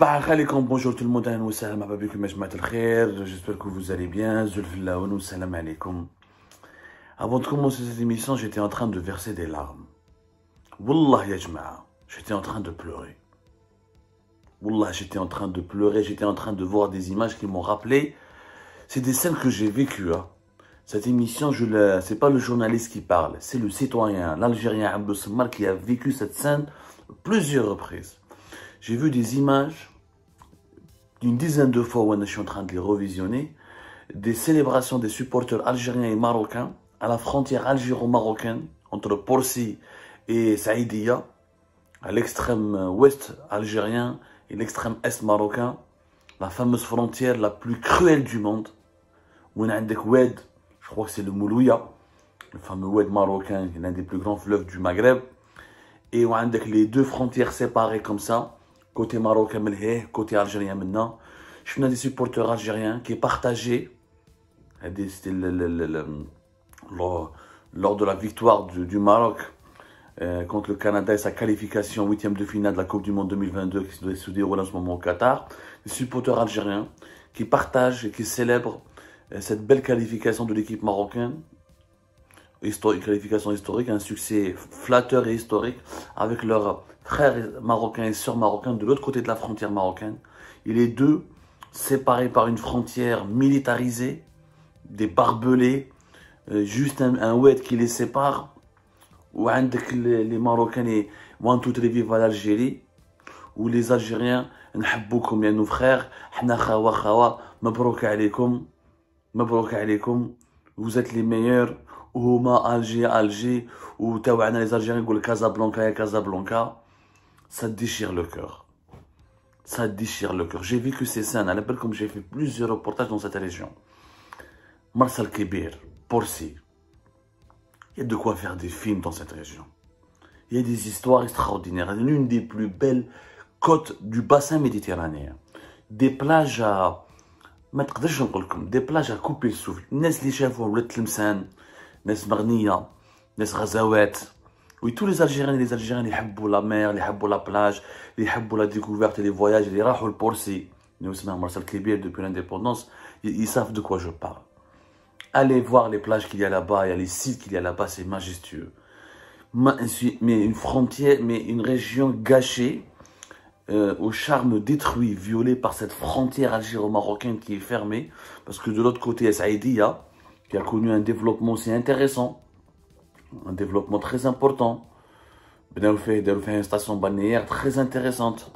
Sabah alaikum, bonjour tout le monde, ahlan wa sahlan, marhaba bikum ya jamaat al-khair, j'espère que vous allez bien, zulfillah wa salam alaikum. Avant de commencer cette émission, j'étais en train de verser des larmes. Wallah ya jama'a, j'étais en train de pleurer. Wallah, j'étais en train de pleurer, j'étais en train de voir des images qui m'ont rappelé. C'est des scènes que j'ai vécues. Cette émission, c'est pas le journaliste qui parle, c'est le citoyen, l'Algérien Abdou Semmar qui a vécu cette scène plusieurs reprises. J'ai vu des images d'une dizaine de fois où je suis en train de les revisionner, des célébrations des supporters algériens et marocains à la frontière algéro-marocaine entre Porsi et Saïdia, à l'extrême ouest algérien et l'extrême est marocain, la fameuse frontière la plus cruelle du monde, où on a un Oued, je crois que c'est le Moulouya, le fameux Oued marocain, l'un des plus grands fleuves du Maghreb, et où on a les deux frontières séparées comme ça, côté marocain, côté algérien maintenant. Je suis un des supporters algériens qui est partagé. C'était lors de la victoire du Maroc contre le Canada et sa qualification 8e de finale de la Coupe du Monde 2022 qui doit se dérouler en ce moment au Qatar. Des supporters algériens qui partagent et qui célèbrent cette belle qualification de l'équipe marocaine. Qualification historique, un succès flatteur et historique avec leurs frères marocains et sœurs marocains de l'autre côté de la frontière marocaine. Et les deux séparés par une frontière militarisée, des barbelés, juste un oued qui les sépare. Où les Marocains want to revivre l'Algérie, où les Algériens نحبوكم يا nos frères, حنا خوا خوا, مبروك عليكم, مبروك عليكم, vous êtes les meilleurs. Ouma, Alger, ou Tawana, les Algériens, ou le Casablanca, ça déchire le cœur. Ça déchire le cœur. J'ai vécu ces scènes, à l'appel comme j'ai fait plusieurs reportages dans cette région. Mars al-Kébir, Porsi. Il y a de quoi faire des films dans cette région. Il y a des histoires extraordinaires. L'une des plus belles côtes du bassin méditerranéen. Des plages à... des plages à couper le souffle. Nes li chafou, le Tlemcen. ناس مغنية, ناس غزوات. Oui, tous les Algériens et les Algériens, ils aiment la mer, ils aiment la plage, ils aiment la découverte et les voyages, ils aiment le Porsi. Nous aussi, Marcel Kébir, depuis l'indépendance, ils savent de quoi je parle. Allez voir les plages qu'il y a là-bas, il y a les sites qu'il y a là-bas, c'est majestueux. Mais une frontière, mais une région gâchée, au charme détruit, violé par cette frontière algéro-marocaine qui est fermée, parce que de l'autre côté, il y a Saïdia, qui a connu un développement aussi intéressant, un développement très important. Il a fait une station balnéaire très intéressante.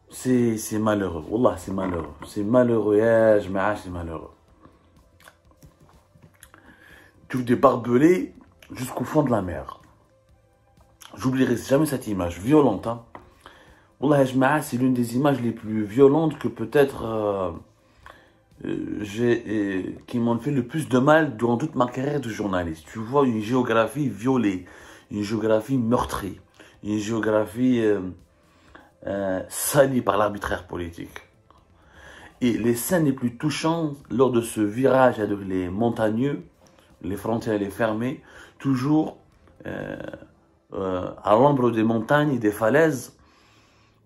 C'est malheureux, Wallah, c'est malheureux. C'est malheureux, c'est malheureux. Tu vois des barbelés jusqu'au fond de la mer. J'oublierai jamais cette image, violente. Hein. Wallah, c'est l'une des images les plus violentes que peut-être... qui m'ont fait le plus de mal durant toute ma carrière de journaliste. Tu vois une géographie violée, une géographie meurtrie, une géographie salie par l'arbitraire politique. Et les scènes les plus touchantes lors de ce virage avec les montagneux, les frontières les fermées, toujours à l'ombre des montagnes et des falaises,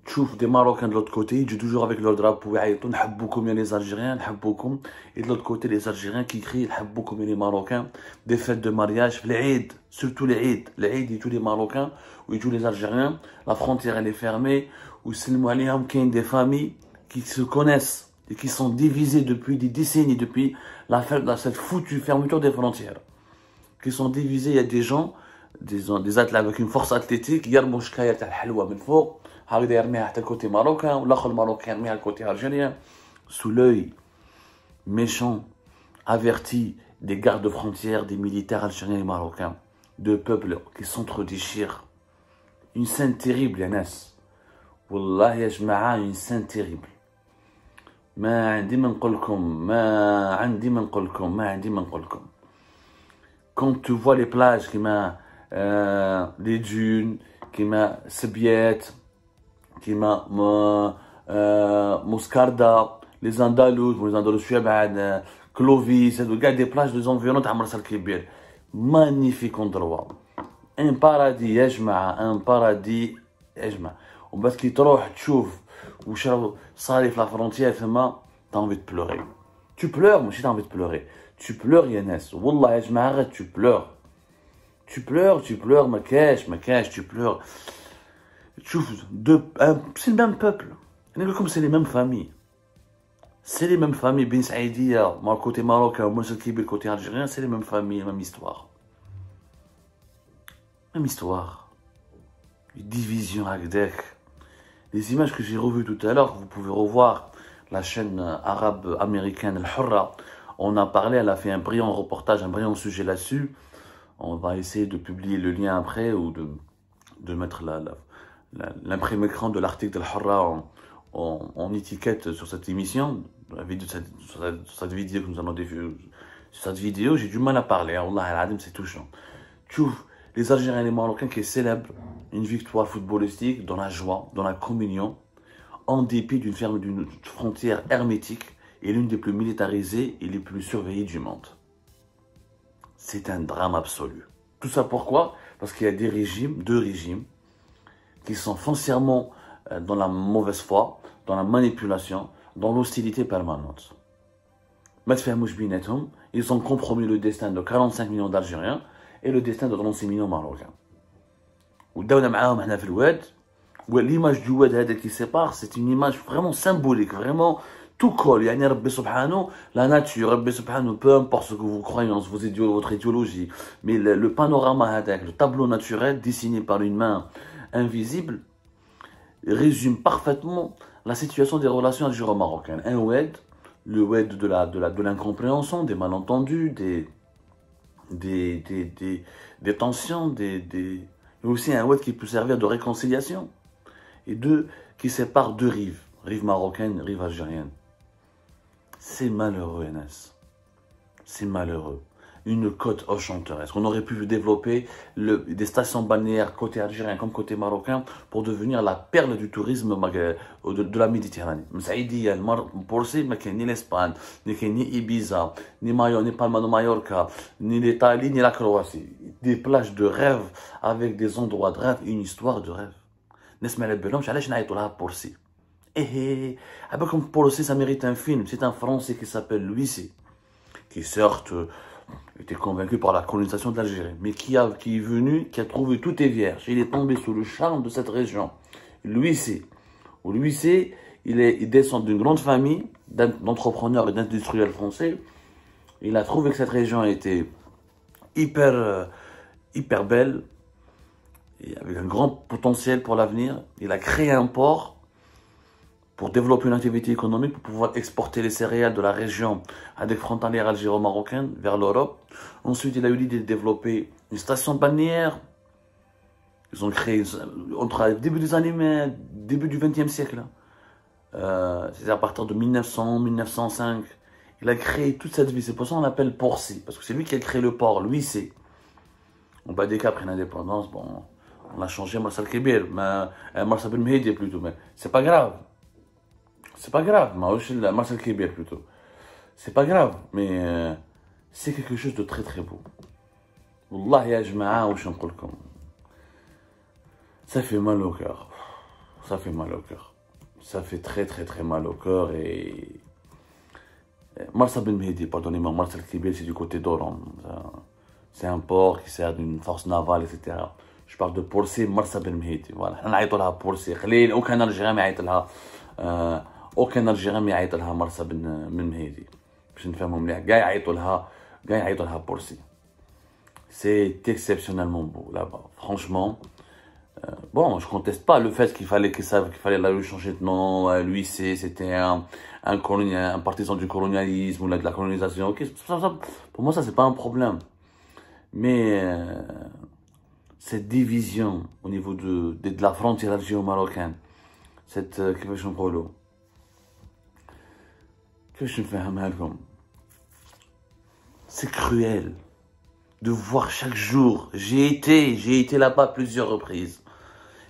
تشوف des Marocains de l'autre côté, ils jouent toujours avec leur drapeau, يعيطوا نحبوكم يا les Algériens, نحبوكم. Et de l'autre côté, les Algériens qui crient نحبوكم يا les Marocains, des fêtes de mariage, les Eid, surtout les Eid, et tous les Marocains, ou tous les Algériens, la frontière elle est fermée, où سلموا عليهم كاين des familles qui se connaissent et qui sont divisées depuis des décennies, depuis cette foutue fermeture des frontières, qui sont divisées. Il y a des gens, des athlètes avec une force athlétique, يرموا شكاية تاع الحلوى من فوق. هكذا يرميها حتى الكوتي ماروكان والاخر الماروكان يرميها الكوتي الجيريان sous l'œil méchant, averti des gardes frontières, des militaires algériens et marocains, de peuples qui s'entre-déchirent. Une scène terrible, Yanas. Wallah ya jma'a, une scène terrible. ما عندي ما نقولكم ما عندي ما نقولكم ما عندي ما نقولكم. Quand tu vois les plages, les dunes, Sebiet, Moscarda, les Andalous, Clovis, des plages des environs de Mars al-Kébir. Magnifique endroit. Un paradis, un paradis. وبس كي تروح تشوف ou ça arrive la frontière, t'as envie de pleurer. Tu pleures, moi, si t'as envie de pleurer. Tu pleures, Yanes. Wallah, je m'arrête, tu pleures. Tu pleures, ma cache, tu pleures. C'est le même peuple. Comme c'est les mêmes familles. C'est les mêmes familles. Ben Saïdia, moi, le côté marocain, moi, le côté algérien, c'est les mêmes familles, même histoire. Même histoire. Division Agdek. Les images que j'ai revues tout à l'heure, vous pouvez revoir la chaîne arabe américaine Al-Hurra. On a parlé, elle a fait un brillant reportage, un brillant sujet là-dessus. On va essayer de publier le lien après ou de mettre l'imprimé écran de l'article d'Al-Hurra en étiquette sur cette émission, sur cette vidéo que nous allons diffuser. Sur cette vidéo, j'ai du mal à parler. Allah al-Adim, c'est touchant. Tchouf, les Algériens et les Marocains qui célèbrent une victoire footballistique dans la joie, dans la communion, en dépit d'une frontière hermétique et l'une des plus militarisées et les plus surveillées du monde. C'est un drame absolu. Tout ça pourquoi? Parce qu'il y a deux régimes, qui sont foncièrement dans la mauvaise foi, dans la manipulation, dans l'hostilité permanente. Ils ont compromis le destin de 45 millions d'Algériens et le destin de 36 millions de Marocains. L'image du Oued qui sépare, c'est une image vraiment symbolique, vraiment tout colle. La nature, peu importe ce que vous croyez, votre idéologie, mais le panorama, le tableau naturel dessiné par une main invisible, résume parfaitement la situation des relations algéro-marocaines. Un Oued, le Oued de l'incompréhension, des malentendus, des tensions, et aussi un Oued qui peut servir de réconciliation. Et qui sépare deux rive marocaine, rive algérienne. C'est malheureux, NS. C'est malheureux. Une côte enchanteresse. On aurait pu développer des stations balnéaires côté algérien comme côté marocain pour devenir la perle du tourisme de la Méditerranée. Msaïdia, Porsi, ni l'Espagne, ni Ibiza, ni Palma de Mallorca, ni l'Italie, ni la Croatie. Des plages de rêve avec des endroits de rêve, une histoire de rêve. Nesma Belom, j'allais chez Porsi. Comme Porsi, ça mérite un film. C'est un Français qui s'appelle Louis C. Qui certes était convaincu par la colonisation de l'Algérie, mais qui est venu, qui a trouvé tout est vierge. Il est tombé sous le charme de cette région. Louis C. Il descend d'une grande famille d'entrepreneurs et d'industriels français. Il a trouvé que cette région était hyper belle, et avec un grand potentiel pour l'avenir. Il a créé un port pour développer une activité économique, pour pouvoir exporter les céréales de la région à des frontalières algéro-marocaines vers l'Europe. Ensuite, il a eu l'idée de développer une station balnéaire. Ils ont créé, entre le début des années, début du XXe siècle, c'est-à-dire à partir de 1900, 1905. Il a créé toute cette vie. C'est pour ça qu'on l'appelle Porsi, parce que c'est lui qui a créé le port, Louis C. On bat des cas après l'indépendance, bon, on a changé Marcel Kébir, mais Marcel Ben Mehdi plutôt, mais c'est pas grave. C'est pas grave, Marcel Kébir plutôt. C'est pas grave, mais c'est quelque chose de très très beau. Wallah ya jma'a ou shanqulkum. Ça fait mal au cœur. Ça fait mal au cœur. Ça fait très très très mal au cœur et Marcel Ben Mehdi, pardonnez-moi, Marcel Kébir c'est du côté d'Oran. C'est un port qui sert d'une force navale, etc. Je parle de Porsi, Marsa Ben Mehdi. Voilà. On a dit Porsi. Aucun Algérien n'a dit aucun Algérien n'a dit Marsa Ben Mehdi. Je ne fais pas mon Porsi. C'est exceptionnellement beau là-bas. Franchement, bon, je ne conteste pas le fait qu'il fallait la lui changer de nom. Lui, c'était un partisan du colonialisme ou de la colonisation. Okay, pour moi, ça, c'est pas un problème. Mais cette division au niveau de la frontière algéro-marocaine, c'est cruel de voir chaque jour. J'ai été là-bas plusieurs reprises.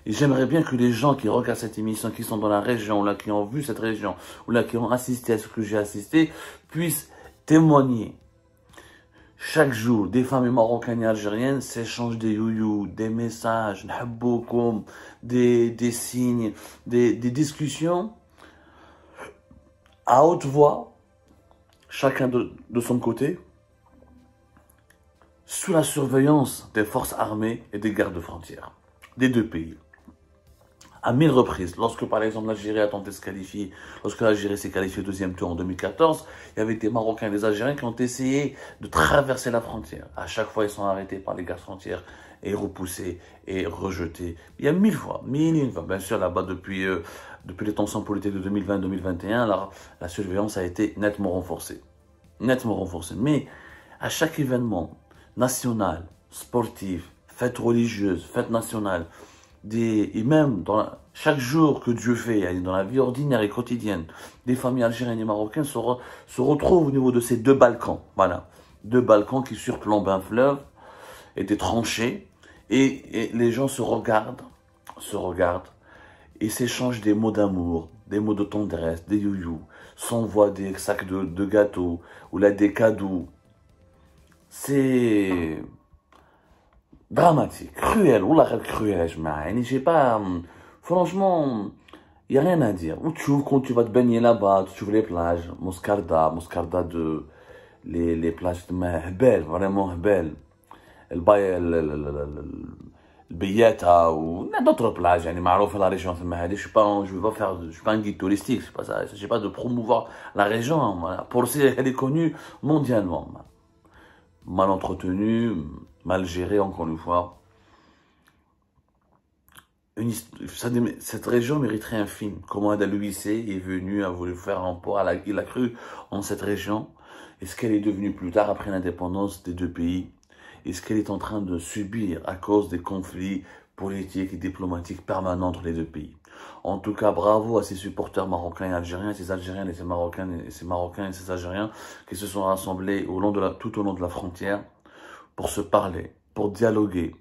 Et j'aimerais bien que les gens qui regardent cette émission, qui sont dans la région, ou là, qui ont vu cette région, ou là, qui ont assisté à ce que j'ai assisté, puissent témoigner. Chaque jour, des familles marocaines et algériennes s'échangent des youyou, des messages, n'haboukoum, des signes, des discussions à haute voix, chacun de son côté, sous la surveillance des forces armées et des gardes frontières des deux pays. À 1000 reprises, lorsque par exemple l'Algérie a tenté de se qualifier, lorsque l'Algérie s'est qualifiée au deuxième tour en 2014, il y avait des Marocains et des Algériens qui ont essayé de traverser la frontière. À chaque fois, ils sont arrêtés par les gardes frontières et repoussés et rejetés. Il y a 1000 fois, 1000 fois. Bien sûr, là-bas, depuis les tensions politiques de 2020-2021, la surveillance a été nettement renforcée. Nettement renforcée. Mais à chaque événement national, sportif, fête religieuse, fête nationale, et même chaque jour que Dieu fait, dans la vie ordinaire et quotidienne, des familles algériennes et marocaines se retrouvent au niveau de ces deux Balkans. Voilà, deux Balkans qui surplombent un fleuve et des tranchées, et les gens se regardent et s'échangent des mots d'amour, des mots de tendresse, des youyou, s'envoient des sacs de gâteaux ou là des cadeaux. C'est dramatique, cruel, ou la cruel, je sais pas, franchement, il n'y a rien à dire. Ou tu ouvres quand tu vas te baigner là-bas, tu ouvres les plages, Moscarda les plages de Hbel, vraiment Hbel, le Beyata, ou d'autres plages, يعني معروف la région, je suis pas un guide touristique, c'est pas ça, je sais pas de promouvoir la région, pour ça, elle est connue mondialement. Mal entretenue, mal gérée, encore une fois. Cette région mériterait un film. Comment Louis C est venu, a voulu faire un port, il a cru en cette région. Et ce qu'elle est devenue plus tard après l'indépendance des deux pays. Et ce qu'elle est en train de subir à cause des conflits politiques et diplomatiques permanents entre les deux pays. En tout cas, bravo à ces supporters marocains et algériens, ces Algériens et ces Marocains et ces Algériens qui se sont rassemblés tout au long de la frontière pour se parler, pour dialoguer,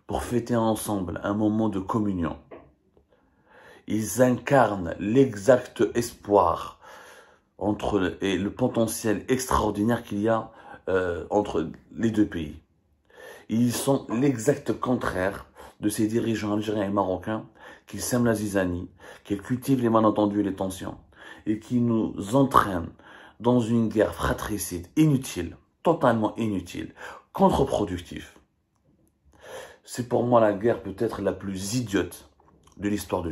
pour fêter ensemble un moment de communion. Ils incarnent l'exact espoir et le potentiel extraordinaire qu'il y a entre les deux pays. Ils sont l'exact contraire de ces dirigeants algériens et marocains qui sèment la zizanie, qui cultivent les malentendus et les tensions, et qui nous entraînent dans une guerre fratricide inutile, totalement inutile, contre-productive. C'est pour moi la guerre peut-être la plus idiote de l'histoire de